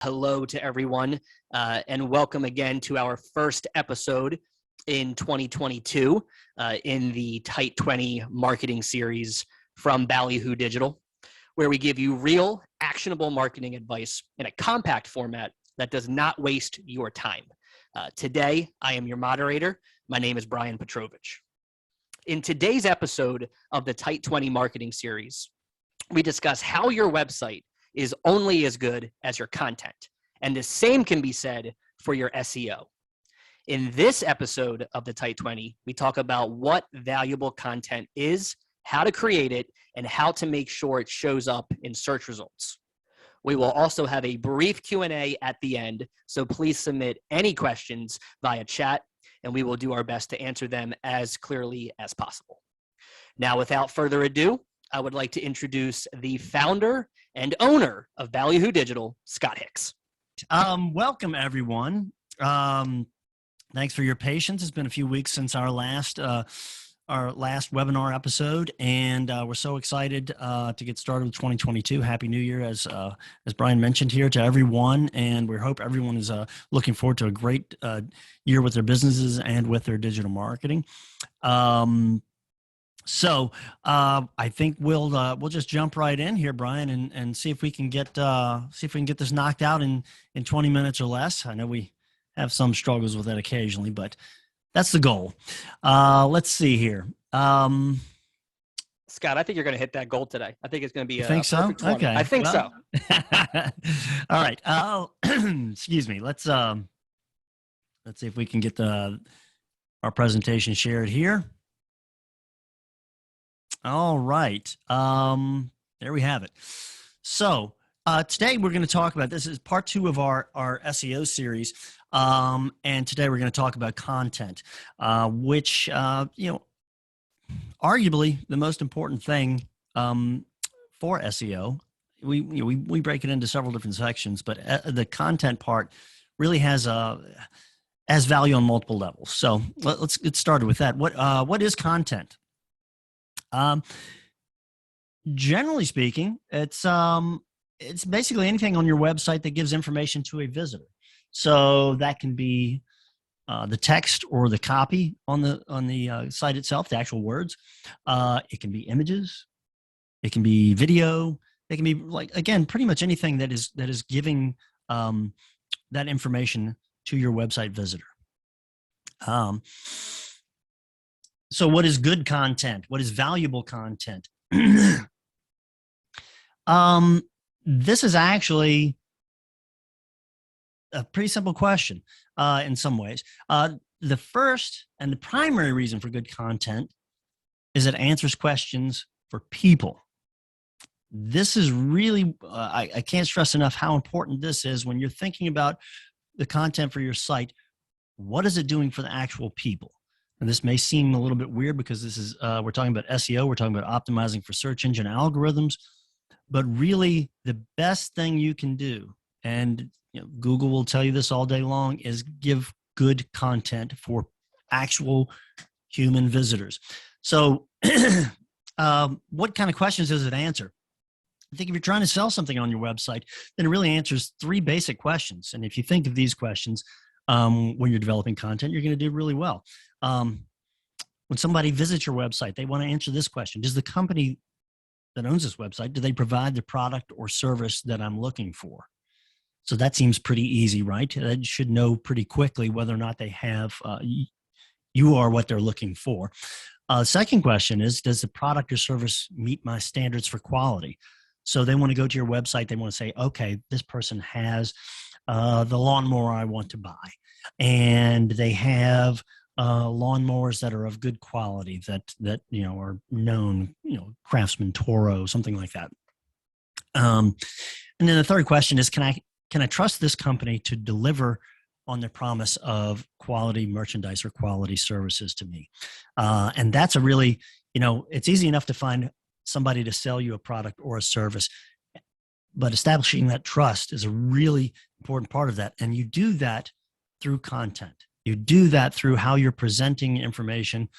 Hello to everyone, and welcome again to our first episode in 2022 in the Tight 20 marketing series from Ballyhoo Digital, where we give you real, actionable marketing advice in a compact format that does not waste your time. Today, I am your moderator. My name is Brian Petrovich. In today's episode of the Tight 20 marketing series, we discuss how your website is only as good as your content. And the same can be said for your SEO. In this episode of the Tight 20, we talk about what valuable content is, how to create it, and how to make sure it shows up in search results. We will also have a brief Q&A at the end, so please submit any questions via chat, and we will do our best to answer them as clearly as possible. Now, without further ado, I would like to introduce the founder and owner of Ballyhoo Digital, Scott Hicks. Welcome, everyone. Thanks for your patience. It's been a few weeks since our last webinar episode, and we're so excited to get started with 2022. Happy New Year, as Brian mentioned here, to everyone, and we hope everyone is looking forward to a great year with their businesses and with their digital marketing. So I think we'll just jump right in here, Brian, and see if we can get this knocked out in 20 minutes or less. I know we have some struggles with that occasionally, but that's the goal. Let's see here. Scott, I think you're going to hit that goal today. I think it's going to be a perfect 20. Okay. I think so. All right. Excuse me. Let's see if we can get our presentation shared here. All right. There we have it. So today we're going to talk about, this is part 2 of our SEO series. And today we're going to talk about content, which, arguably the most important thing for SEO. We break it into several different sections, but the content part really has value on multiple levels. So let's get started with that. What is content? Generally speaking, it's basically anything on your website that gives information to a visitor. So that can be the text or the copy on the site itself, the actual words. It can be images. It can be video. It can be, like, again, pretty much anything that is giving that information to your website visitor. So what is good content? What is valuable content? This is actually a pretty simple question in some ways. The first and the primary reason for good content is it answers questions for people. This is really, I can't stress enough how important this is when you're thinking about the content for your site. What is it doing for the actual people? And this may seem a little bit weird because this is we're talking about SEO, we're talking about optimizing for search engine algorithms, but really the best thing you can do, and Google will tell you this all day long, is give good content for actual human visitors. So what kind of questions does it answer? I think if you're trying to sell something on your website, then it really answers 3 basic questions. And if you think of these questions when you're developing content, you're going to do really well. When somebody visits your website, they want to answer this question. Does the company that owns this website, do they provide the product or service that I'm looking for? So that seems pretty easy, right? They should know pretty quickly whether or not they have, you are what they're looking for. Second question is, does the product or service meet my standards for quality? So they want to go to your website. They want to say, okay, this person has the lawnmower I want to buy. And they have lawnmowers that are of good quality that are known, Craftsman, Toro, something like that. And then the third question is, can I trust this company to deliver on their promise of quality merchandise or quality services to me? And that's a really, it's easy enough to find somebody to sell you a product or a service, but establishing that trust is a really important part of that. And you do that through content. You do that through how you're presenting information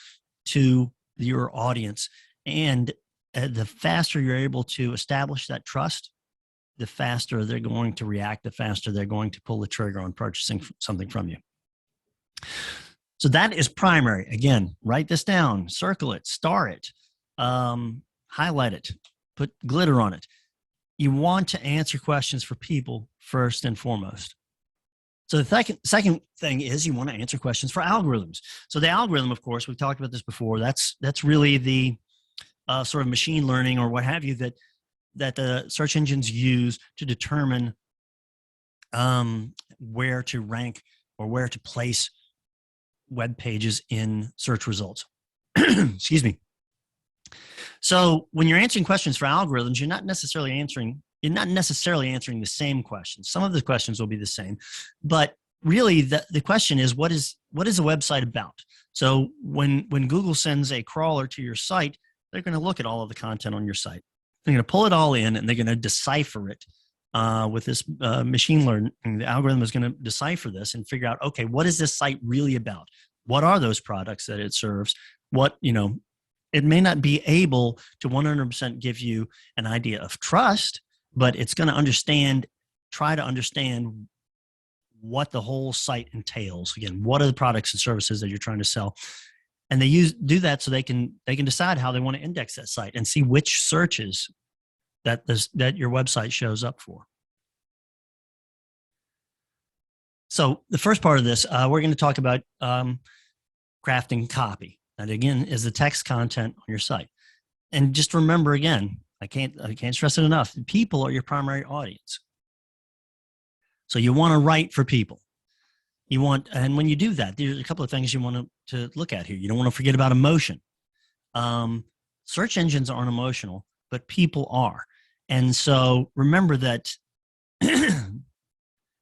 to your audience. And the faster you're able to establish that trust, the faster they're going to react, the faster they're going to pull the trigger on purchasing something from you. So that is primary. Again, write this down, circle it, star it, highlight it, put glitter on it. You want to answer questions for people first and foremost. So the second thing is you want to answer questions for algorithms. So the algorithm, of course, we've talked about this before. That's really the sort of machine learning or what have you that the search engines use to determine where to rank or where to place web pages in search results. Excuse me. So when you're answering questions for algorithms, you're not necessarily answering the same questions. Some of the questions will be the same, but really the question is, what is a website about? So when Google sends a crawler to your site, they're going to look at all of the content on your site. They're going to pull it all in, and they're going to decipher it with this machine learning. The algorithm is going to decipher this and figure out, okay, what is this site really about? What are those products that it serves? It may not be able to 100% give you an idea of trust, but it's going to try to understand what the whole site entails. Again, what are the products and services that you're trying to sell? And they do that so they can decide how they want to index that site and see which searches that your website shows up for. So the first part of this, we're going to talk about crafting copy. That again is the text content on your site. And just remember again, I can't stress it enough. People are your primary audience. So you want to write for people. And when you do that, there's a couple of things you want to look at here. You don't want to forget about emotion. Search engines aren't emotional, but people are. And so remember that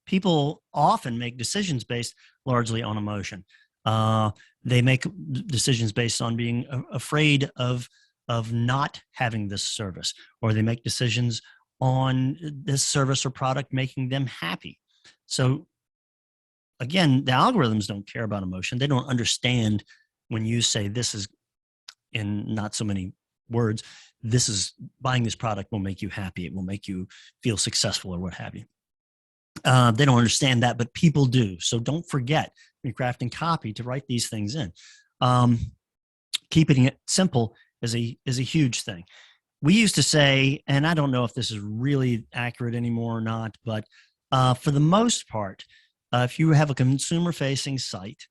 people often make decisions based largely on emotion. They make decisions based on being afraid of not having this service, or they make decisions on this service or product making them happy. So again, the algorithms don't care about emotion. They don't understand when you say this is, in not so many words, this is buying this product will make you happy. It will make you feel successful or what have you. They don't understand that, but people do. So don't forget when you're crafting copy to write these things in. Keeping it simple is a huge thing. We used to say, and I don't know if this is really accurate anymore or not, but for the most part, if you have a consumer-facing site,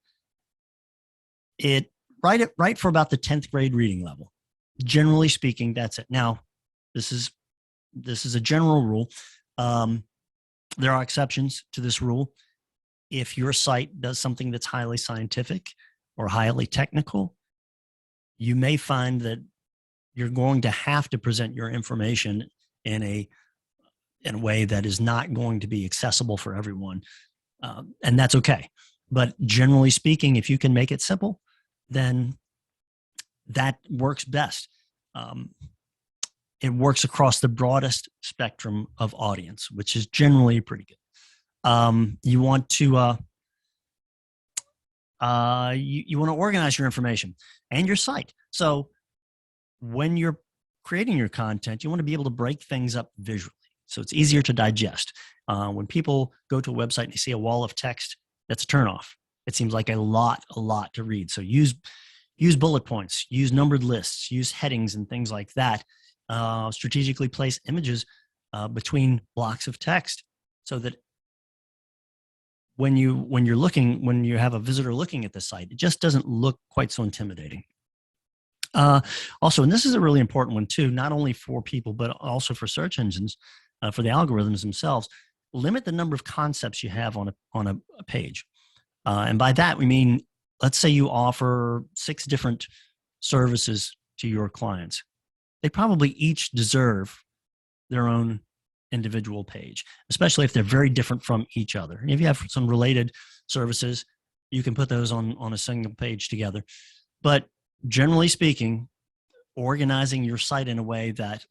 write for about the 10th grade reading level. Generally speaking, that's it. Now, this is a general rule. There are exceptions to this rule. If your site does something that's highly scientific or highly technical, you may find that you're going to have to present your information in a way that is not going to be accessible for everyone. And that's okay. But generally speaking, if you can make it simple, then that works best. It works across the broadest spectrum of audience, which is generally pretty good. You want to you want to organize your information and your site. So when you're creating your content, you want to be able to break things up visually, so it's easier to digest. When people go to a website and they see a wall of text, that's a turnoff. It seems like a lot to read. So use bullet points, use numbered lists, use headings and things like that. Strategically place images between blocks of text so that when you have a visitor looking at the site, it just doesn't look quite so intimidating. Also, and this is a really important one too, not only for people, but also for search engines, for the algorithms themselves, limit the number of concepts you have on a page. And by that, we mean, let's say you offer 6 different services to your clients. They probably each deserve their own individual page, especially if they're very different from each other. And if you have some related services, you can put those on a single page together. But generally speaking, organizing your site in a way that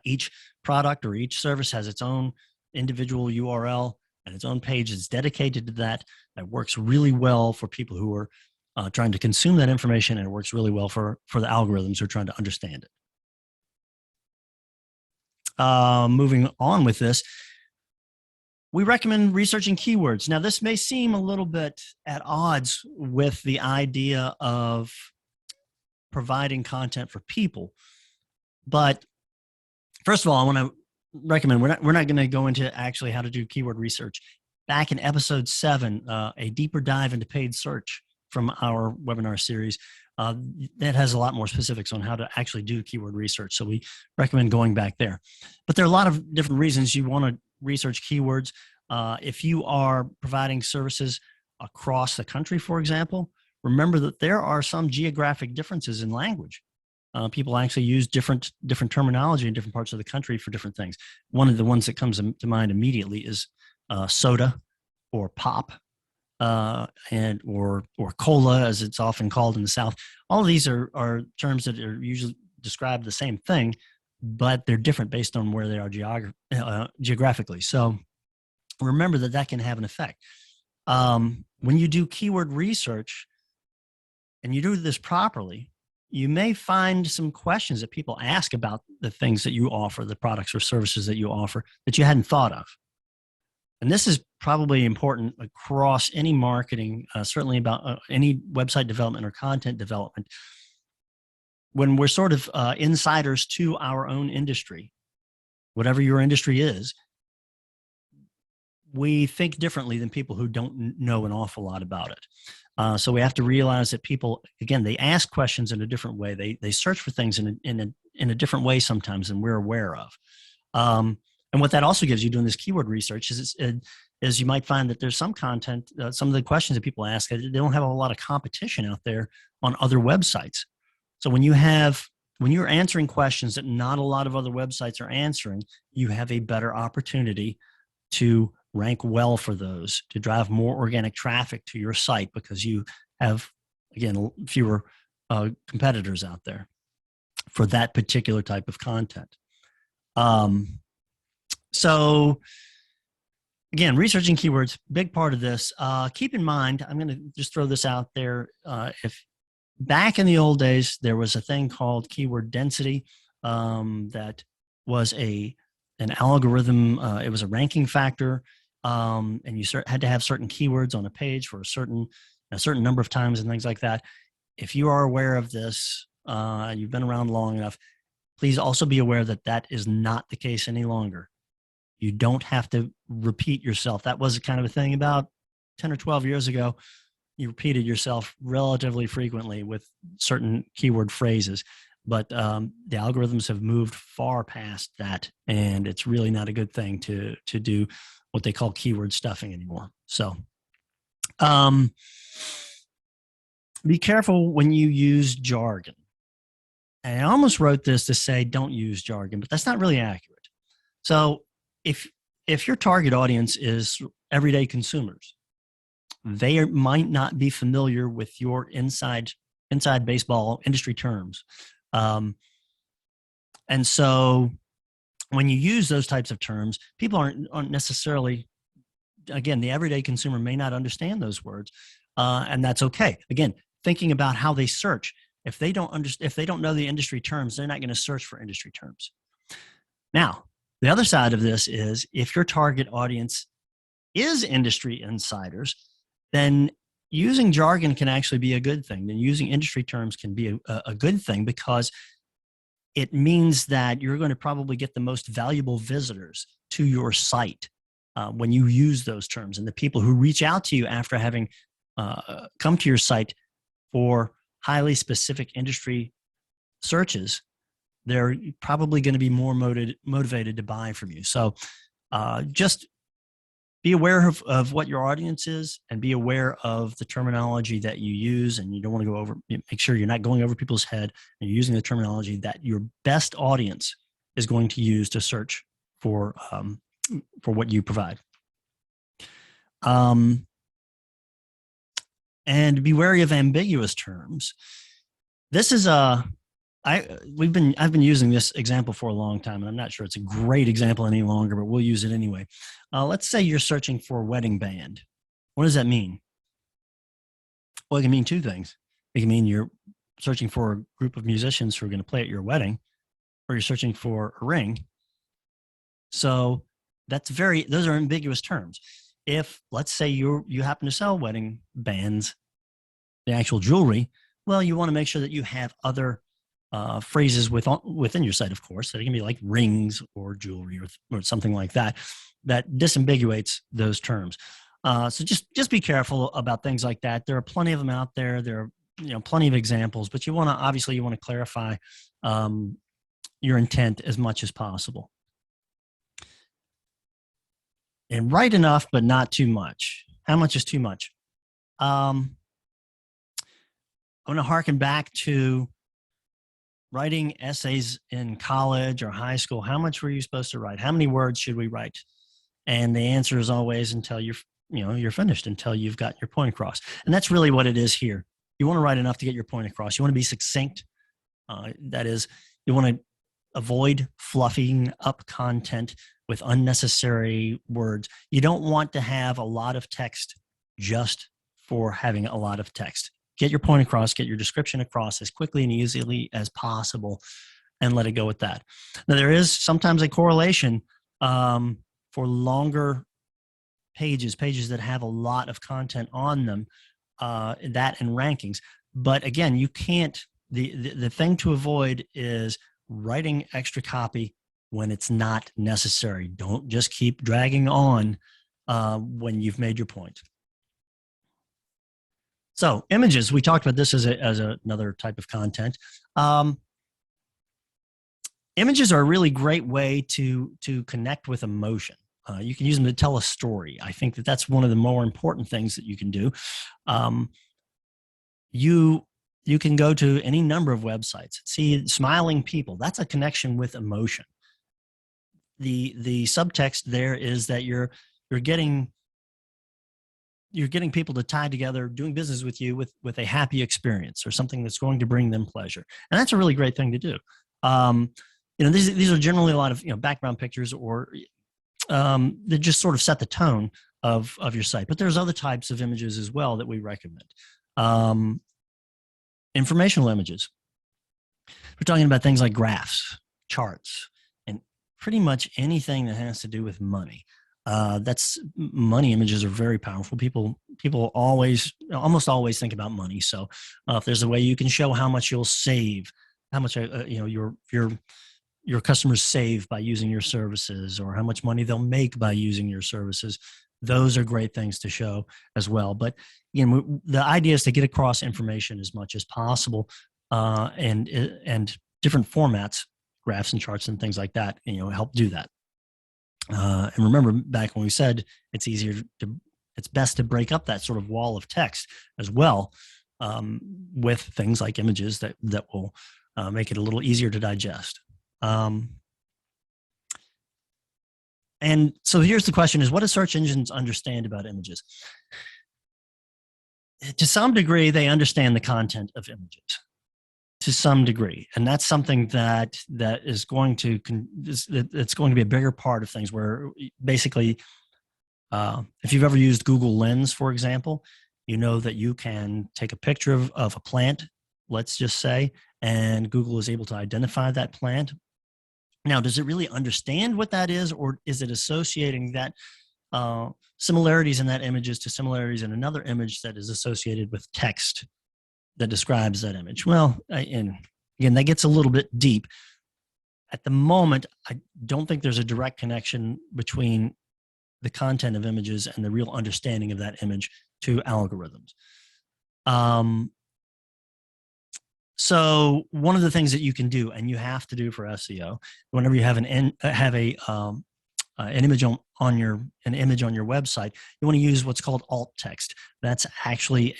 each product or each service has its own individual URL and its own page is dedicated to that works really well for people who are trying to consume that information, and it works really well for the algorithms who are trying to understand it. moving on with this, we recommend researching keywords. Now, this may seem a little bit at odds with the idea of providing content for people, but first of all, I want to recommend, we're not going to go into actually how to do keyword research. Back in episode 7, a deeper dive into paid search from our webinar series, that has a lot more specifics on how to actually do keyword research. So we recommend going back there. But there are a lot of different reasons you want to research keywords. If you are providing services across the country, for example, remember that there are some geographic differences in language. People actually use different terminology in different parts of the country for different things. One of the ones that comes to mind immediately is soda or pop, and or cola, as it's often called in the South. All of these are terms that are usually describe the same thing, but they're different based on where they are geographically. So remember that can have an effect. When you do keyword research and you do this properly, you may find some questions that people ask about the things that you offer, the products or services that you offer, that you hadn't thought of. And this is probably important across any marketing, certainly about any website development or content development. When we're sort of insiders to our own industry, whatever your industry is, we think differently than people who don't know an awful lot about it. So we have to realize that people, again, they ask questions in a different way. They search for things in a different way sometimes than we're aware of. And what that also gives you doing this keyword research is you might find that there's some content, some of the questions that people ask, they don't have a lot of competition out there on other websites. So when you're answering questions that not a lot of other websites are answering, you have a better opportunity to rank well for those, to drive more organic traffic to your site, because you have, again, fewer competitors out there for that particular type of content. So again, researching keywords, big part of this. Keep in mind, I'm going to just throw this out there. If back in the old days, there was a thing called keyword density, that was an algorithm. It was a ranking factor. And you had to have certain keywords on a page for a certain number of times and things like that. If you are aware of this, you've been around long enough, please also be aware that that is not the case any longer. You don't have to repeat yourself. That was kind of a thing about 10 or 12 years ago. You repeated yourself relatively frequently with certain keyword phrases. But the algorithms have moved far past that, and it's really not a good thing to do what they call keyword stuffing anymore. So be careful when you use jargon. And I almost wrote this to say don't use jargon, but that's not really accurate. So if your target audience is everyday consumers, they might not be familiar with your inside baseball industry terms. And so when you use those types of terms, people aren't necessarily, again, the everyday consumer may not understand those words, and that's okay. Again, thinking about how they search. If they don't know the industry terms, they're not going to search for industry terms. Now, the other side of this is if your target audience is industry insiders, then using jargon can actually be a good thing. Then using industry terms can be a good thing, because it means that you're going to probably get the most valuable visitors to your site when you use those terms. And the people who reach out to you after having come to your site for highly specific industry searches, they're probably going to be more motivated to buy from you. So just be aware of what your audience is, and be aware of the terminology that you use. And you don't want to go over, make sure you're not going over people's head, and you're using the terminology that your best audience is going to use to search for what you provide. And be wary of ambiguous terms. This is I've been using this example for a long time, and I'm not sure it's a great example any longer, but we'll use it anyway. Let's say you're searching for a wedding band. What does that mean? Well, it can mean two things. It can mean you're searching for a group of musicians who are going to play at your wedding, or you're searching for a ring, So those are ambiguous terms. If, let's say, you happen to sell wedding bands, the actual jewelry, well, you want to make sure that you have other phrases within your site, of course, that it can be like rings or jewelry or something like that, that disambiguates those terms. So just be careful about things like that. There are plenty of them out there. There are plenty of examples, but you want to clarify your intent as much as possible. And write enough, but not too much. How much is too much? I'm going to harken back to writing essays in college or high school. How much were you supposed to write? How many words should we write? And the answer is always until you're finished, until you've got your point across. And that's really what it is here. You want to write enough to get your point across. You want to be succinct. That is, you want to avoid fluffing up content with unnecessary words. You don't want to have a lot of text just for having a lot of text. Get your point across, get your description across as quickly and easily as possible, and let it go with that. Now, there is sometimes a correlation for longer pages that have a lot of content on them, that and rankings. But again, you can't, the thing to avoid is writing extra copy when it's not necessary. Don't just keep dragging on when you've made your point. So images, we talked about this as another type of content. Images are a really great way to connect with emotion. You can use them to tell a story. I think that's one of the more important things that you can do. You can go to any number of websites, see smiling people. That's a connection with emotion. The subtext there is that you're getting people to tie together doing business with you with a happy experience or something that's going to bring them pleasure. And that's a really great thing to do. These are generally a lot of background pictures, or that just sort of set the tone of your site. But there's other types of images as well that we recommend. Informational images. We're talking about things like graphs, charts, and pretty much anything that has to do with money. That's money images are very powerful. People almost always think about money. So if there's a way you can show how much you'll save, how much your customers save by using your services, or how much money they'll make by using your services, those are great things to show as well. But the idea is to get across information as much as possible, and different formats, graphs and charts and things like that, help do that. And remember back when we said it's best to break up that sort of wall of text as well, with things like images that will make it a little easier to digest. And so here's the question: is what do search engines understand about images? To some degree, they understand the content of images. To some degree, and that's something that is going to it's going to be a bigger part of things. Where basically, if you've ever used Google Lens, for example, you know that you can take a picture of a plant, let's just say, and Google is able to identify that plant. Now, does it really understand what that is, or is it associating that similarities in that images to similarities in another image that is associated with text that describes that image? Well, and again, that gets a little bit deep. At the moment, I don't think there's a direct connection between the content of images and the real understanding of that image to algorithms. So one of the things that you can do, and you have to do for SEO, whenever you have an image on your website, you want to use what's called alt text. That's actually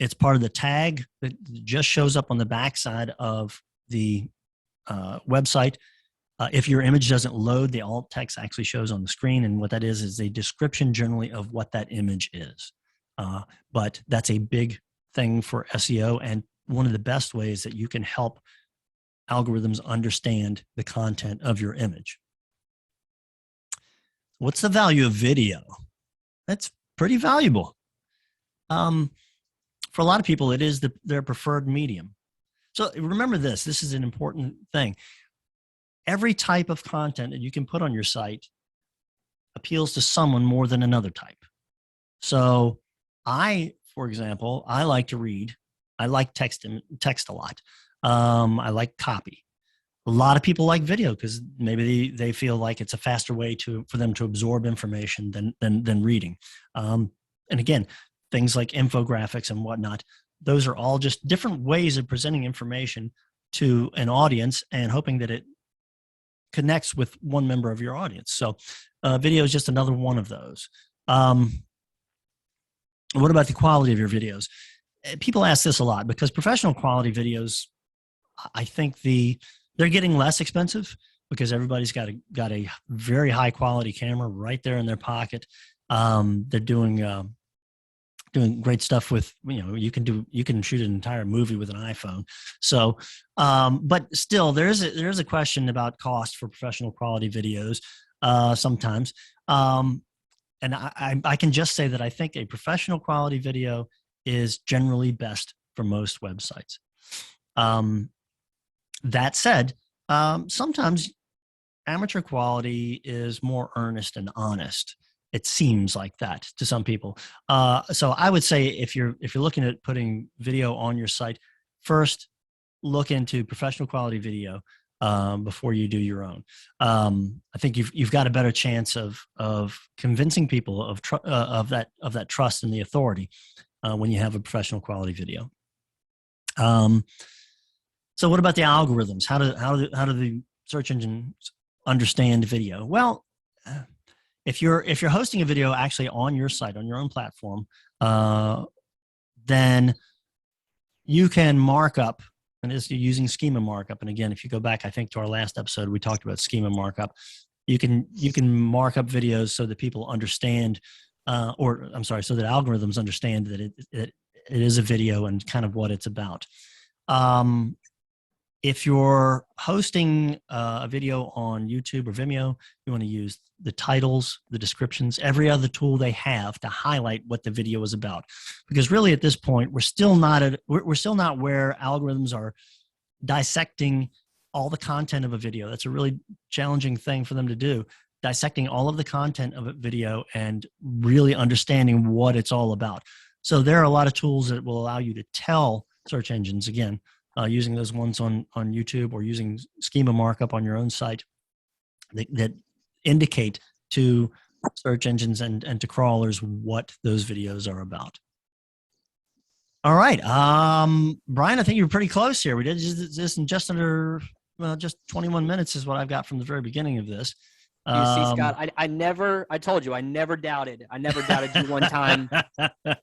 it's part of the tag that just shows up on the backside of the website. If your image doesn't load, the alt text actually shows on the screen, and what that is a description generally of what that image is. But that's a big thing for SEO, and one of the best ways that you can help algorithms understand the content of your image. What's the value of video? That's pretty valuable. For a lot of people, it is their preferred medium. So remember this is an important thing. every type of content that you can put on your site appeals to someone more than another type. So for example, I like to read. I like text a lot. I like copy. A lot of people like video because maybe they feel like it's a faster way for them to absorb information than reading. And again, things like infographics and whatnot, those are all just different ways of presenting information to an audience and hoping that it connects with one member of your audience. So video is just another one of those. What about the quality of your videos? People ask this a lot because professional quality videos, I think they're getting less expensive because everybody's got a very high quality camera right there in their pocket. They're doing great stuff with, you can shoot an entire movie with an iPhone. So, but still there is a question about cost for professional quality videos sometimes. And I can just say that I think a professional quality video is generally best for most websites. That said, sometimes amateur quality is more earnest and honest. It seems like that to some people. So I would say if you're looking at putting video on your site, first look into professional quality video before you do your own. I think you've got a better chance of convincing people of that trust and the authority when you have a professional quality video. So what about the algorithms? How do the search engines understand video? Well, if you're hosting a video actually on your site, on your own platform, then you can mark up, and you're using schema markup. And again, if you go back, I think to our last episode, we talked about schema markup. You can mark up videos so that people understand, so that algorithms understand that it is a video and kind of what it's about. If you're hosting a video on YouTube or Vimeo, you want to use the titles, the descriptions, every other tool they have to highlight what the video is about. Because really at this point, we're still not where algorithms are dissecting all the content of a video. That's a really challenging thing for them to do, dissecting all of the content of a video and really understanding what it's all about. So there are a lot of tools that will allow you to tell search engines, again, using those ones on YouTube or using schema markup on your own site that indicate to search engines and to crawlers what those videos are about. All right. Brian, I think you're pretty close here. We did this in just 21 minutes is what I've got from the very beginning of this. You see, Scott, I told you, I never doubted you one time.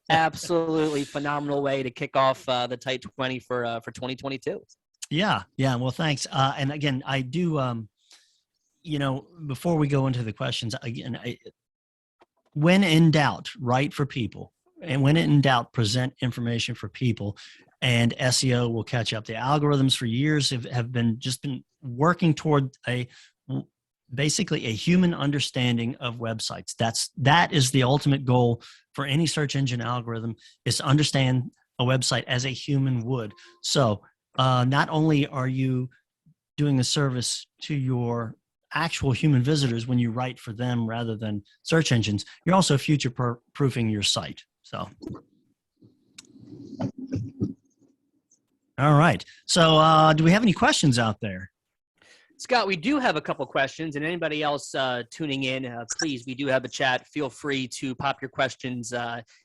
Absolutely phenomenal way to kick off the Tight 20 for 2022. Yeah. Well, thanks. And again, I do, before we go into the questions, again, when in doubt, write for people. And when in doubt, present information for people, and SEO will catch up. The algorithms for years have been working toward basically a human understanding of websites. That is the ultimate goal for any search engine algorithm, is to understand a website as a human would. So not only are you doing a service to your actual human visitors when you write for them rather than search engines, you're also future-proofing your site. So, all right. So do we have any questions out there? Scott, we do have a couple questions, and anybody else tuning in, please, we do have a chat. Feel free to pop your questions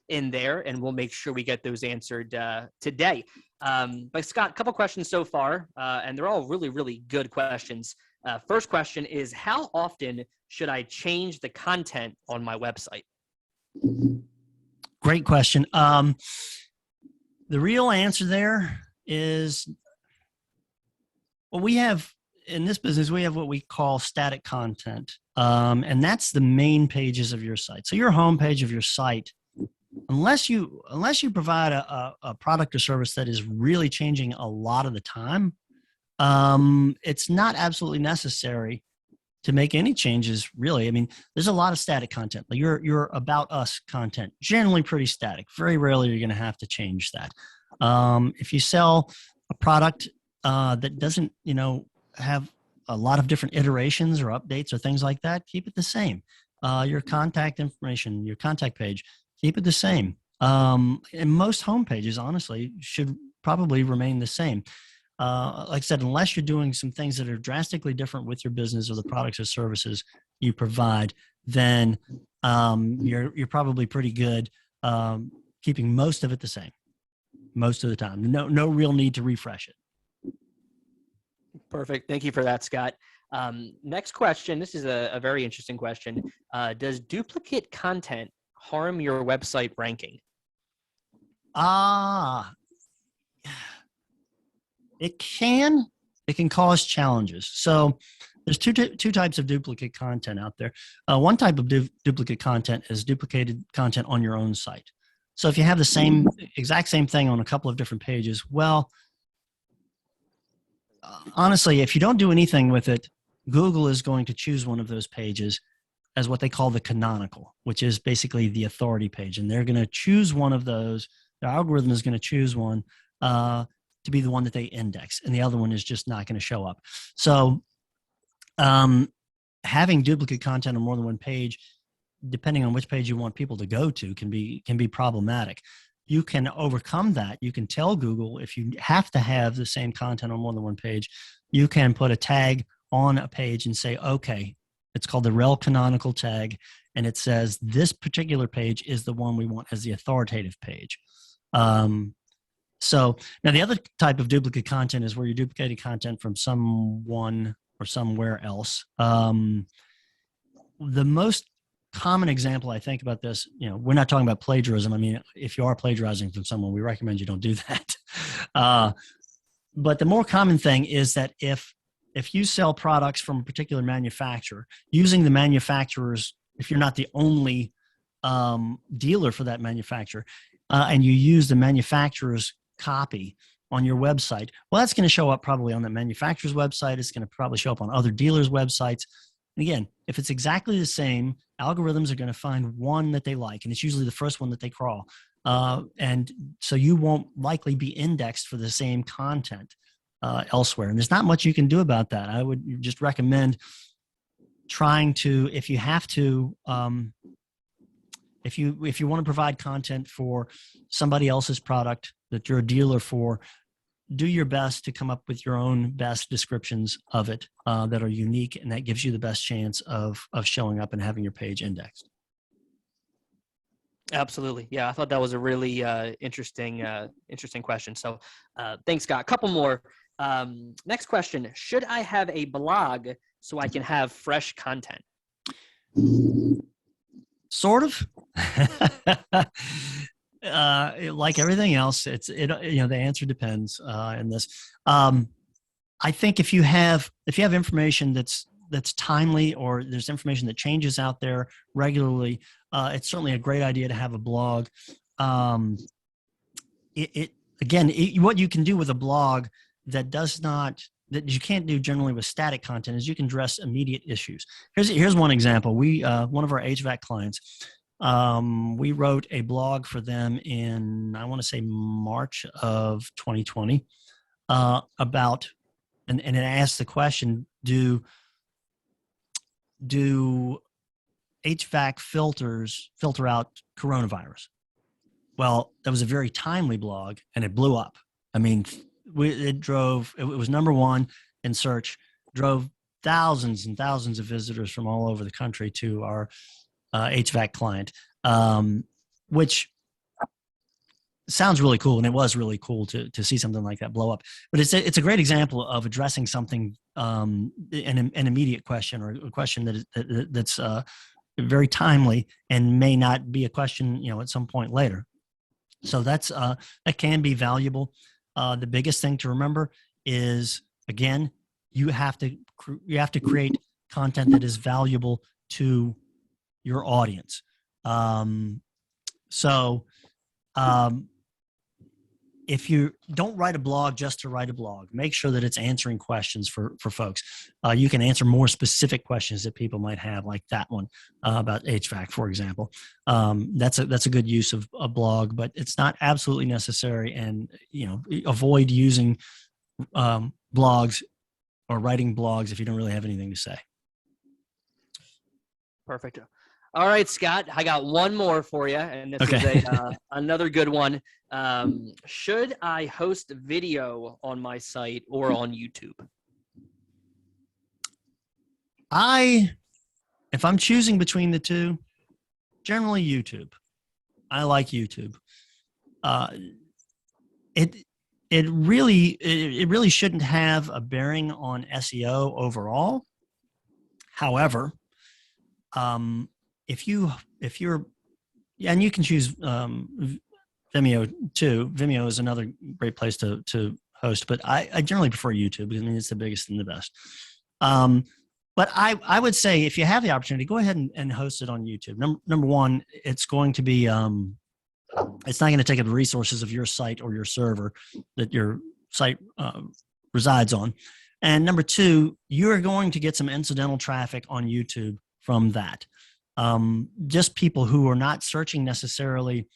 in there, and we'll make sure we get those answered today. But Scott, a couple questions so far, and they're all really, really good questions. First question is, how often should I change the content on my website? Great question. The real answer there is, well, we have, in this business, we have what we call static content. And that's the main pages of your site. So your home page of your site, unless you provide a product or service that is really changing a lot of the time, it's not absolutely necessary to make any changes, really. I mean, there's a lot of static content. Like your About Us content, generally pretty static. Very rarely you're going to have to change that. If you sell a product that doesn't, have a lot of different iterations or updates or things like that, keep it the same. Your contact information, your contact page, keep it the same. And most homepages, honestly, should probably remain the same. Like I said, unless you're doing some things that are drastically different with your business or the products or services you provide, then you're probably pretty good keeping most of it the same most of the time. No real need to refresh it. Perfect. Thank you for that, Scott. Next question. This is a very interesting question. Does duplicate content harm your website ranking? It can cause challenges. So there's two types of duplicate content out there. One type of duplicate content is duplicated content on your own site. So if you have the exact same thing on a couple of different pages, well, honestly, if you don't do anything with it, Google is going to choose one of those pages as what they call the canonical, which is basically the authority page. And they're going to choose one of those. Their algorithm is going to choose one to be the one that they index, and the other one is just not going to show up. So having duplicate content on more than one page, depending on which page you want people to go to, can be problematic. You can overcome that. You can tell Google, if you have to have the same content on more than one page, you can put a tag on a page and say, okay, it's called the rel canonical tag, and it says this particular page is the one we want as the authoritative page. So now the other type of duplicate content is where you're duplicating content from someone or somewhere else. The most common example I think about this, we're not talking about plagiarism. I mean, if you are plagiarizing from someone, we recommend you don't do that. But the more common thing is that if you sell products from a particular manufacturer, using the manufacturer's, if you're not the only dealer for that manufacturer, and you use the manufacturer's copy on your website, well, that's going to show up probably on the manufacturer's website. It's going to probably show up on other dealers' websites. And again, if it's exactly the same, algorithms are going to find one that they like, and it's usually the first one that they crawl. And so you won't likely be indexed for the same content elsewhere. And there's not much you can do about that. I would just recommend trying to, if you have to, if you want to provide content for somebody else's product that you're a dealer for, do your best to come up with your own best descriptions of it that are unique, and that gives you the best chance of showing up and having your page indexed. Absolutely. Yeah, I thought that was a really interesting question. So thanks, Scott. A couple more. Next question. Should I have a blog so I can have fresh content? Sort of. Like everything else, the answer depends in this. I think if you have information that's timely, or there's information that changes out there regularly, it's certainly a great idea to have a blog. What you can do with a blog that you can't do generally with static content is you can address immediate issues. Here's one example. One of our HVAC clients, we wrote a blog for them in, I want to say, March of 2020 about, and it asked the question, do HVAC filters filter out coronavirus? Well, that was a very timely blog, and it blew up. I mean, it was number one in search, drove thousands and thousands of visitors from all over the country to our HVAC client, which sounds really cool, and it was really cool to see something like that blow up. But it's a great example of addressing something, an immediate question, or a question that's very timely and may not be a question at some point later. So that can be valuable. The biggest thing to remember is, again, you have to create content that is valuable to your audience. If you don't write a blog just to write a blog, make sure that it's answering questions for folks. You can answer more specific questions that people might have, like that one about HVAC, for example. That's a good use of a blog, but it's not absolutely necessary. And avoid using blogs or writing blogs if you don't really have anything to say. Perfect. All right, Scott, I got one more for you, and this Okay. is another good one. Should I host video on my site or on YouTube? If I'm choosing between the two, generally YouTube. I like YouTube. It really shouldn't have a bearing on SEO overall. However, if you're, and you can choose Vimeo too. Vimeo is another great place to host, but I generally prefer YouTube because I mean it's the biggest and the best. But I would say if you have the opportunity, go ahead and host it on YouTube. Number one, it's going to be it's not going to take up the resources of your site or your server that your site resides on. And number two, you're going to get some incidental traffic on YouTube from that. Just people who are not searching necessarily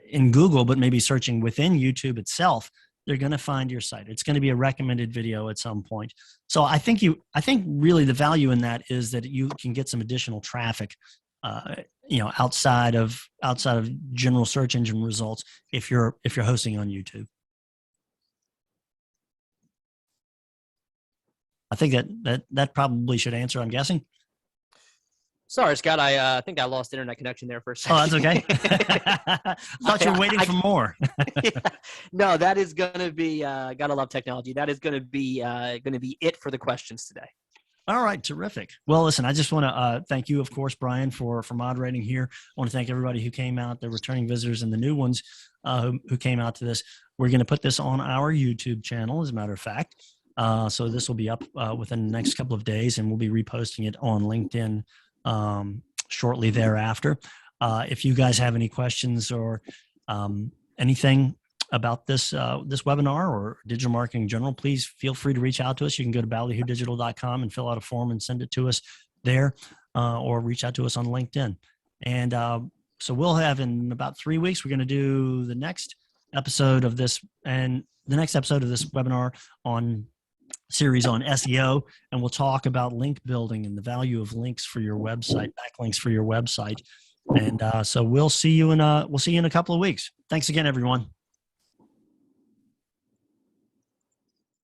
in Google, but maybe searching within YouTube itself, they're going to find your site. It's going to be a recommended video at some point. So I think really the value in that is that you can get some additional traffic, outside of general search engine results if you're hosting on YouTube. I think that probably should answer, I'm guessing. Sorry, Scott. I think I lost internet connection there for a second. Oh, that's okay. I thought you were waiting for more. Yeah. No, that is going to be, gotta love technology. That is going to be it for the questions today. All right, terrific. Well, listen, I just want to thank you, of course, Brian, for moderating here. I want to thank everybody who came out, the returning visitors and the new ones who came out to this. We're going to put this on our YouTube channel, as a matter of fact. So this will be up within the next couple of days, and we'll be reposting it on LinkedIn shortly thereafter. If you guys have any questions or anything about this webinar or digital marketing in general, please feel free to reach out to us. You can go to ballyhoodigital.com and fill out a form and send it to us there, or reach out to us on LinkedIn. And so we'll have, in about 3 weeks, we're going to do the next episode of this webinar on series on SEO, and we'll talk about link building and the value of links for your website, backlinks for your website. And so we'll see you in a couple of weeks. Thanks again, everyone.